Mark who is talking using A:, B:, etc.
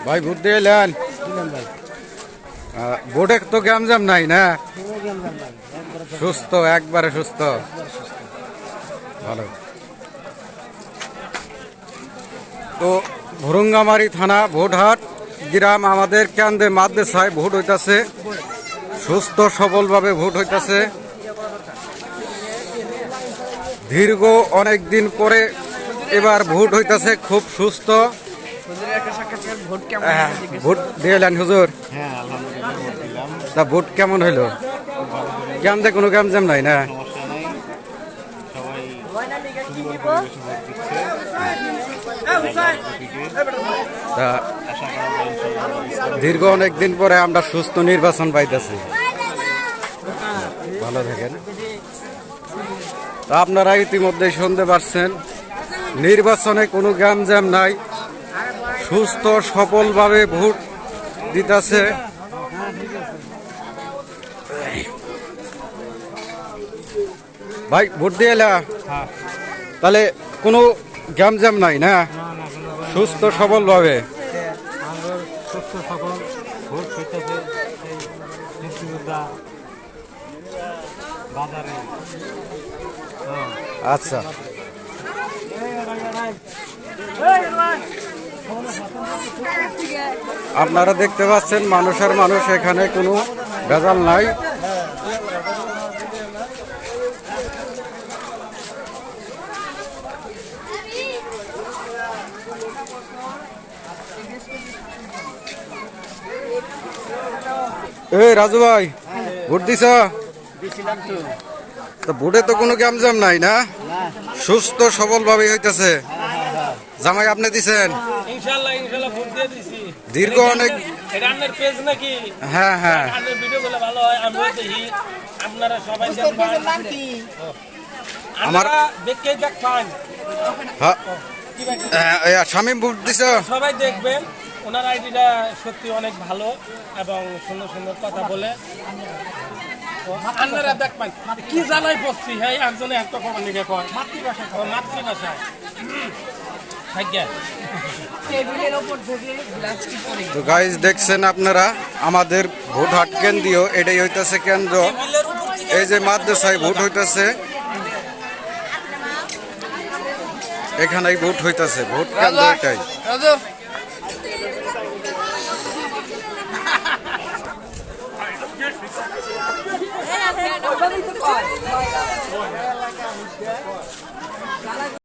A: ভাই ভোট দিয়ে এলেন? ভোটে তো গ্যামজাম নাই না? সুস্থ, একবারে সুস্থ, ভালো। তো ভুরুঙ্গামারি থানা ভোটহাট গ্রাম আমাদের কেন্দ্রে মাদ্রাসায় ভোট হইতাছে, সুস্থ সবলভাবে ভোট হইতাছে। দীর্ঘ অনেক দিন পরে এবার ভোট হইতাছে, খুব সুস্থ। ভোট দিলেন হুজুর? তা ভোট কেমন হইলো? কেন্দ্রে কোনো গ্যামজাম নাই না? তা দীর্ঘ অনেক দিন পরে আমরা সুস্থ নির্বাচন পাইতেছি, ভালো থাকেন। তা আপনারা ইতিমধ্যে শুনতে পারছেন, নির্বাচনে কোনো গ্যামজাম নাই, সুস্থ সফলভাবে ভোট দিতেছে। ভাই ভোট দিয়ে এলা? তাহলে কোনো গ্যামজাম নাই না? সুস্থ সবলভাবে আচ্ছা। আপনারা দেখতে পাচ্ছেন মানুষের মানুষ, এখানে কোনো ভেজাল নাই। এই রাজু ভাই, ভোট দিছ? তো ভোটে তো কোনো গ্যামজাম নাই না? সুস্থ সবল ভাবে হইতেছে। জামাই আপনি দিছেন?
B: ইনশাআল্লাহ ইনশাআল্লাহ ভোট দিয়ে দিছি।
A: দীর্ঘ অনেক
B: রান্নার পেজ নাকি?
A: হ্যাঁ হ্যাঁ,
B: রান্নার ভিডিওগুলো ভালো হয়, আমি দেখি। আপনারা সবাই দেখবেন,
A: আমার
B: দেখে দেখবেন।
A: হ্যাঁ, শামীম ভোট দিছ?
B: সবাই দেখবেন, ওনার আইডিটা সত্যি অনেক ভালো এবং সুন্দর সুন্দর কথা বলে। আপনারা দেখবেন কি জানাই পড়ছি, হ্যাঁ একজনে একটা খবর লিখে কয় মাতৃভাষায়।
A: তো গাইজ দেখছেন আপনারা, আমাদের ভোট হাট কেন্দ্রীয় এটাই হইতেছে কেন্দ্র। এই যে মাদ্রাসায় ভোট হইতেছে, এখানেই ভোট হইতেছে, ভোট কেন্দ্র এটাই।